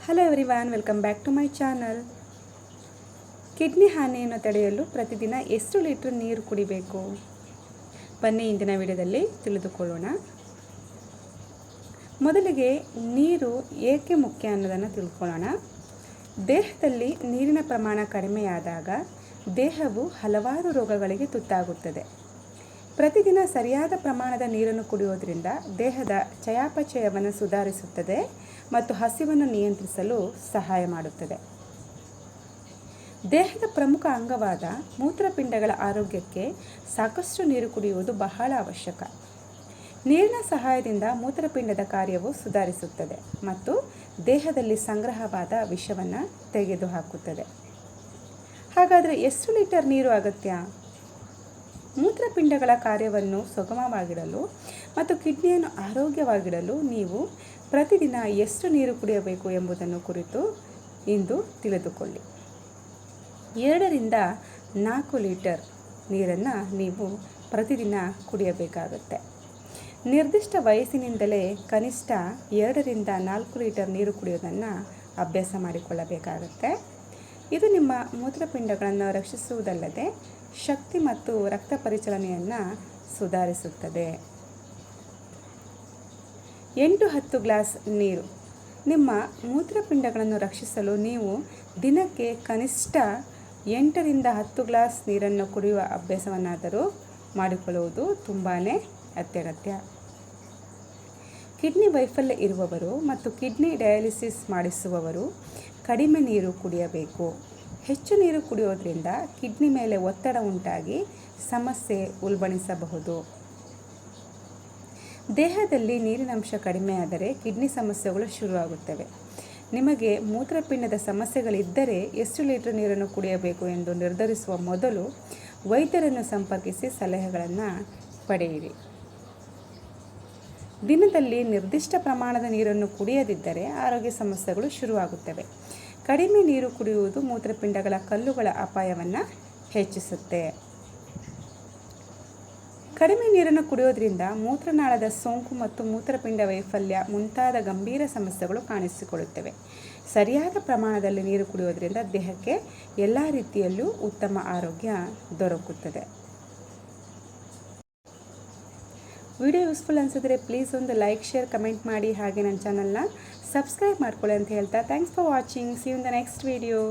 Hello everyone, welcome back to my channel. Kidney ಹಾನಿಯನ್ನು ತಡೆಯಲು ಪ್ರತಿದಿನ ಎಷ್ಟು ಲೀಟರ್ ನೀರು ಕುಡಿಬೇಕು? ಬನ್ನಿ ಇಂದಿನ ವಿಡಿಯೋದಲ್ಲಿ ತಿಳಿದುಕೊಳ್ಳೋಣ. ಮೊದಲಿಗೆ ನೀರು ಏಕೆ ಮುಖ್ಯ ಅನ್ನೋದನ್ನು ತಿಳ್ಕೊಳ್ಳೋಣ. ದೇಹದಲ್ಲಿ ನೀರಿನ ಪ್ರಮಾಣ ಕಡಿಮೆಯಾದಾಗ ದೇಹವು ಹಲವಾರು ರೋಗಗಳಿಗೆ ತುತ್ತಾಗುತ್ತದೆ. ಪ್ರತಿದಿನ ಸರಿಯಾದ ಪ್ರಮಾಣದ ನೀರನ್ನು ಕುಡಿಯೋದ್ರಿಂದ ದೇಹದ ಚಯಾಪಚಯವನ್ನು ಸುಧಾರಿಸುತ್ತದೆ ಮತ್ತು ಹಸಿವನ್ನು ನಿಯಂತ್ರಿಸಲು ಸಹಾಯ ಮಾಡುತ್ತದೆ. ದೇಹದ ಪ್ರಮುಖ ಅಂಗವಾದ ಮೂತ್ರಪಿಂಡಗಳ ಆರೋಗ್ಯಕ್ಕೆ ಸಾಕಷ್ಟು ನೀರು ಕುಡಿಯುವುದು ಬಹಳ ಅವಶ್ಯಕ. ನೀರಿನ ಸಹಾಯದಿಂದ ಮೂತ್ರಪಿಂಡದ ಕಾರ್ಯವು ಸುಧಾರಿಸುತ್ತದೆ ಮತ್ತು ದೇಹದಲ್ಲಿ ಸಂಗ್ರಹವಾದ ವಿಷವನ್ನು ತೆಗೆದುಹಾಕುತ್ತದೆ. ಹಾಗಾದರೆ ಎಷ್ಟು ಲೀಟರ್ ನೀರು ಅಗತ್ಯ? ಮೂತ್ರಪಿಂಡಗಳ ಕಾರ್ಯವನ್ನು ಸುಗಮವಾಗಿಡಲು ಮತ್ತು ಕಿಡ್ನಿಯನ್ನು ಆರೋಗ್ಯವಾಗಿಡಲು ನೀವು ಪ್ರತಿದಿನ ಎಷ್ಟು ನೀರು ಕುಡಿಯಬೇಕು ಎಂಬುದನ್ನು ಕುರಿತು ಇಂದು ತಿಳಿದುಕೊಳ್ಳಿ. 2ರಿಂದ 4 ಲೀಟರ್ ನೀರನ್ನು ನೀವು ಪ್ರತಿದಿನ ಕುಡಿಯಬೇಕಾಗುತ್ತೆ. ನಿರ್ದಿಷ್ಟ ವಯಸ್ಸಿನಿಂದಲೇ ಕನಿಷ್ಠ 2ರಿಂದ 4 ಲೀಟರ್ ನೀರು ಕುಡಿಯೋದನ್ನು ಅಭ್ಯಾಸ ಮಾಡಿಕೊಳ್ಳಬೇಕಾಗುತ್ತೆ. ಇದು ನಿಮ್ಮ ಮೂತ್ರಪಿಂಡಗಳನ್ನು ರಕ್ಷಿಸುವುದಲ್ಲದೆ ಶಕ್ತಿ ಮತ್ತು ರಕ್ತ ಪರಿಚಲನೆಯನ್ನು ಸುಧಾರಿಸುತ್ತದೆ. 8-10 ಗ್ಲಾಸ್ ನೀರು. ನಿಮ್ಮ ಮೂತ್ರಪಿಂಡಗಳನ್ನು ರಕ್ಷಿಸಲು ನೀವು ದಿನಕ್ಕೆ ಕನಿಷ್ಠ 8ರಿಂದ 10 ಗ್ಲಾಸ್ ನೀರನ್ನು ಕುಡಿಯುವ ಅಭ್ಯಾಸವನ್ನಾದರೂ ಮಾಡಿಕೊಳ್ಳುವುದು ತುಂಬಾ ಅತ್ಯಗತ್ಯ. ಕಿಡ್ನಿ ವೈಫಲ್ಯ ಇರುವವರು ಮತ್ತು ಕಿಡ್ನಿ ಡಯಾಲಿಸಿಸ್ ಮಾಡಿಸುವವರು ಕಡಿಮೆ ನೀರು ಕುಡಿಯಬೇಕು. ಹೆಚ್ಚು ನೀರು ಕುಡಿಯೋದ್ರಿಂದ ಕಿಡ್ನಿ ಮೇಲೆ ಒತ್ತಡ ಉಂಟಾಗಿ ಸಮಸ್ಯೆ ಉಲ್ಬಣಿಸಬಹುದು. ದೇಹದಲ್ಲಿ ನೀರಿನಂಶ ಕಡಿಮೆಯಾದರೆ ಕಿಡ್ನಿ ಸಮಸ್ಯೆಗಳು ಶುರುವಾಗುತ್ತವೆ. ನಿಮಗೆ ಮೂತ್ರಪಿಂಡದ ಸಮಸ್ಯೆಗಳಿದ್ದರೆ ಎಷ್ಟು ಲೀಟರ್ ನೀರನ್ನು ಕುಡಿಯಬೇಕು ಎಂದು ನಿರ್ಧರಿಸುವ ಮೊದಲು ವೈದ್ಯರನ್ನು ಸಂಪರ್ಕಿಸಿ ಸಲಹೆಗಳನ್ನು ಪಡೆಯಿರಿ. ದಿನದಲ್ಲಿ ನಿರ್ದಿಷ್ಟ ಪ್ರಮಾಣದ ನೀರನ್ನು ಕುಡಿಯದಿದ್ದರೆ ಆರೋಗ್ಯ ಸಮಸ್ಯೆಗಳು ಶುರುವಾಗುತ್ತವೆ. ಕಡಿಮೆ ನೀರು ಕುಡಿಯುವುದು ಮೂತ್ರಪಿಂಡಗಳ ಕಲ್ಲುಗಳ ಅಪಾಯವನ್ನು ಹೆಚ್ಚಿಸುತ್ತೆ. ಕಡಿಮೆ ನೀರನ್ನು ಕುಡಿಯೋದ್ರಿಂದ ಮೂತ್ರನಾಳದ ಸೋಂಕು ಮತ್ತು ಮೂತ್ರಪಿಂಡ ವೈಫಲ್ಯ ಮುಂತಾದ ಗಂಭೀರ ಸಮಸ್ಯೆಗಳು ಕಾಣಿಸಿಕೊಳ್ಳುತ್ತವೆ. ಸರಿಯಾದ ಪ್ರಮಾಣದಲ್ಲಿ ನೀರು ಕುಡಿಯೋದ್ರಿಂದ ದೇಹಕ್ಕೆ ಎಲ್ಲ ರೀತಿಯಲ್ಲೂ ಉತ್ತಮ ಆರೋಗ್ಯ ದೊರಕುತ್ತದೆ. ವಿಡಿಯೋ ಯೂಸ್ಫುಲ್ ಅನಿಸಿದ್ರೆ ಪ್ಲೀಸ್ ಒಂದು ಲೈಕ್, ಶೇರ್, ಕಮೆಂಟ್ ಮಾಡಿ. ಹಾಗೆ ನನ್ನ ಚಾನಲ್ನ ಸಬ್ಸ್ಕ್ರೈಬ್ ಮಾಡ್ಕೊಳ್ಳಿ ಅಂತ ಹೇಳ್ತಾ thanks for watching. See you in the next video.